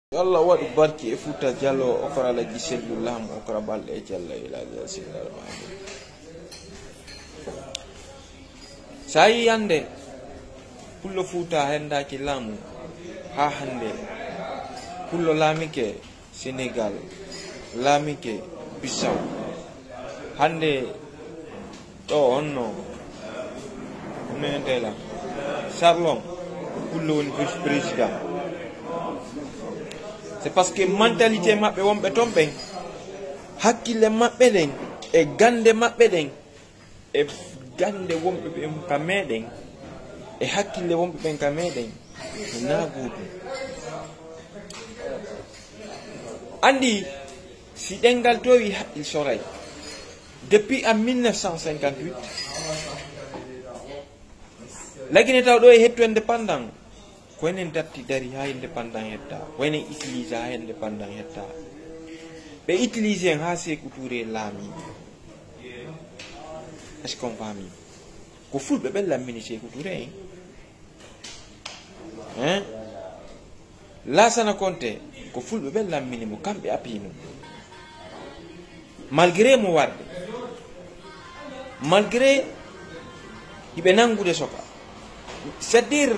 Allah waɗi barki e Fouta Djallon o kora la gisellu lam o kora balɗe e Diallo ilaji Général Mamady. Sa yi yande pullo Fouta hendaki lamu ha hande pullo lamike Sénégal lamike Bissau hande ɗo onno menentela Sarlon pullo woni vice président. C'est parce que mentalité mabbe wonbe tombe hakkille mabbe den e gande mabbe den e gande wonbe be kameden e hakkille wonbe ben kameden na gudu andi si dengal to wi hakkil soray depuis en 1958 la Guinée taw do e hetto indépendant ko enen datti dari ha indépendant hetta wenen utilise ha indépendant hetta be utilise ha Sékou Touré lami est-ce qu'on fami ko fulbe be lamini Sékou Touré hein la sana konte ko fulbe be lamini mo kambe apino malgré mo warde malgré ibe nangude soka c'est-à-dire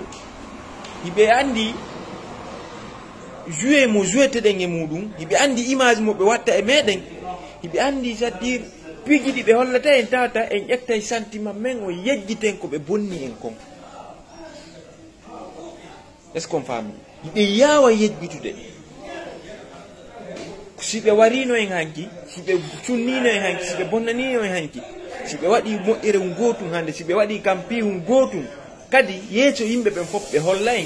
ibe andi jouer mo jouete den e mudum ibe andi image mo be watta e meden ibe andi c'est-à-dire pigidi be hollata en tata en ƴetta sentiment men o yejjiten ko be bonni en kon est-ce qu'on fami ibe yawa yejjitude si be warino en hanki si be cunnino en hanki si be bonnanino en hanki si be wadi moƴƴere ngotum hande si be wadi kampi ngotum kadi yeeso yimbe ben fop be hollay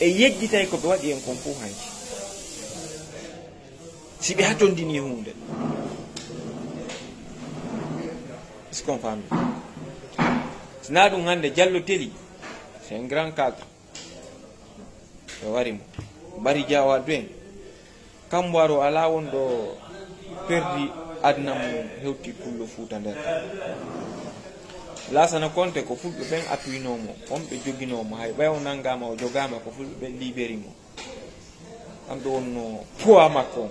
e yejjitay ko be wadi en kon fu hanki si be hatondini hunde est-ce qu'on fami sina dum hande Diallo teli c'est un grand cadre be warimo bari jawa duen kambaro ala wondo perdi adna mo hewti pullo Fouta nder lasana konte ko fulbe ben appuinomo ombe joginomo hay bayo nangama o jogama ko fulbe ben liberimo ambe wonno poa makko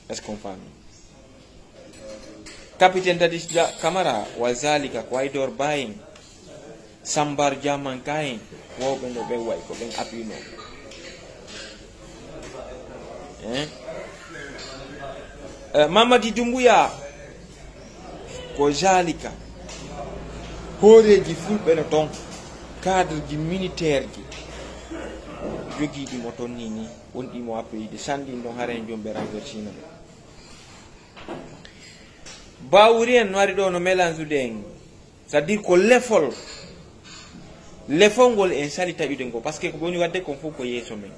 est-ce qu'on fami capitaine Dadis Camara wazalika ko aydor bayin sambar jaman kayin wobe no be way ko ben appuino Mamadi Doumbouya ko jalika horeji fulɓe no ton cadre ji militaire ji jogiiɗi mo ton nini wonɗimo appeyide sandin ɗon haren jomɓe renversino bawuri en wari ɗo no mélange ude en c'est à dire ko lefol ngol en sali taƴude ngo par ce que ko woni wadde kon fof ko yeeso men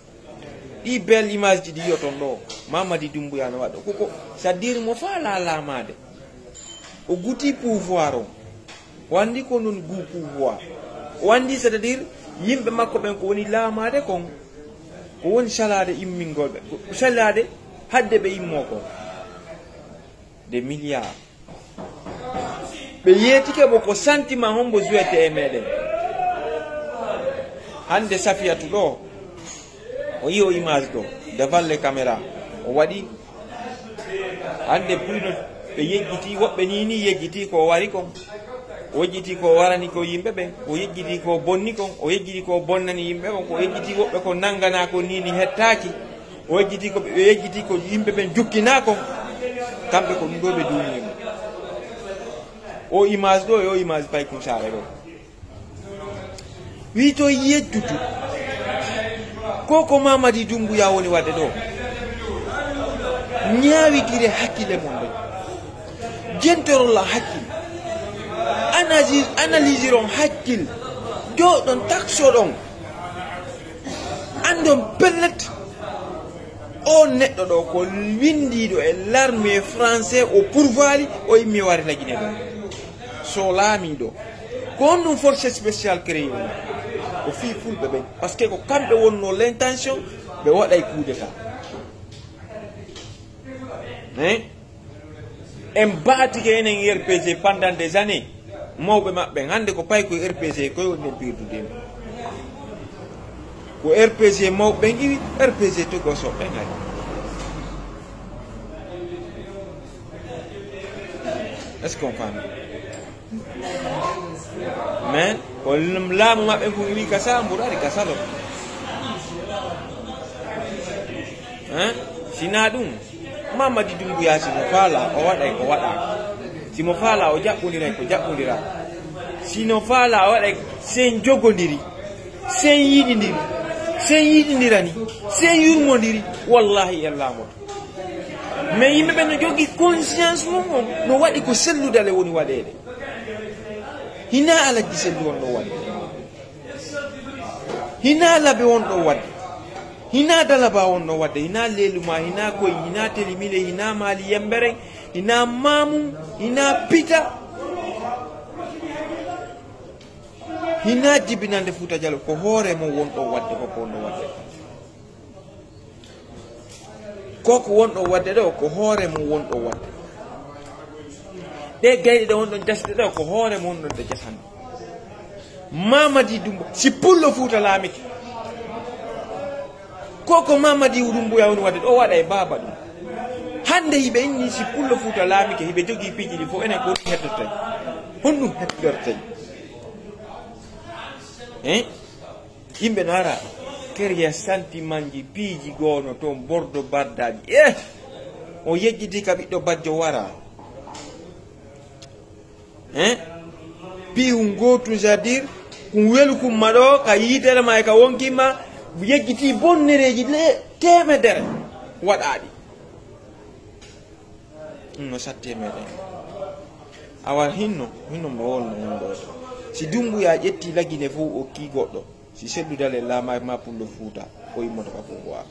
ɗi belle image ji ɗi yiyo ton ɗo Mamadi Doumbouya no waɗa koko c'est à dire mo faala lamade o guti pouvoir o wandi ko non gu pouvoir wandi c'est-à-dire yimbe makko ben ko woni laamade kon ko woni salade immingol be salade hadde be immo ko des milliards be yetike bo ko sentiment hombo jouete e meden hande Safiatou do o yi o image do devant les caméras o wadi hande pulino be yejjiti wobbe ni yejjiti ko wari kon o yejjiti ko warani ko yimbe be o yejjiti ko bonni kon o yejjiti ko bonnani yimbe kon o yejjiti wobbe ko nangana ko ni hettaaki o yejjiti ko be yejjiti ko yimbe ben jukkina kon kambe ko ndo be duuni o image do yo image paikoun sarre do wi to yejjutu ko Mamadi Doumbouya woni wadde do nyaawi gire hakkile mon do jentorolla hakkil analyse ron hakkil do don takso don andon pellet o neddo do ko windido e l'armée français o pourvali o yimmi wari la Guinée do so laami do ko non force spéciale créé o fi fulbe ben parce que ko kambe wonno l'intention be waday coup d'état en baatike enen RPG pendant des années mawɓe maɓɓe hande ko pay koye RPG koye wonde pirdude ko RPG mawɓe ngiwi RPG to go so ɓe ngari est ce qu'on comprend mais ko laamu maɓɓe ko wi kasa mbuɗari kasalo hein sina ɗum Mamady Doumbouya simo faala o waɗay ko waɗa simo faala o jaɓɓodiray ko jaɓɓodira sino faala o waɗay sen jogodiri sen yiɗindirani sen yurmodiri wallahi yallamoto mais yimɓe ɓe no jogui conscience mum on no waɗi ko selludale woni waɗede hina alaji sellu on ɗo waɗi hina laɓe on ɗo wadde hina dalaba on ɗo wadde hina leluma hina koye hina telimile hina maali yembere hina mamum hina pita hina jibinande Fouta Djallon ko hoore mo wonɗo wadde koko wonɗo wadde koko wonɗo wadde ɗo ko hoore mo wonɗo wadde ɗe gayɗe ɗe wonɗon jasde ɗo ko hoore mo wonɗon ɗe jasande Mamady Doumbouya si pullo Fouta laamike koko Mamady Doumbouya woni wadde ɗo waɗa e baba ɗum hande hiɓe inni si pullo Fouta laamike hiɓe jogii piiji ɗi fof enen ko ɗum hettotay honɗum hettotay yimɓe no ara keria sentiment ji piiji goono toon bordo baddaji o yejjiti ka ɓiɗɗo bajjo wara piihu gotu c'est-à-dire kum welkumma ɗo ka yitere ma e ka wonkimma yejjiti bonnereji le temedere waɗaɗi no satti meɗen awa hinno mo wonno yimɓe si Doumbouya ƴetti lagine fof o ki goɗɗo si selludale lama ma pullo Fouta o yimmoto ka pouvoir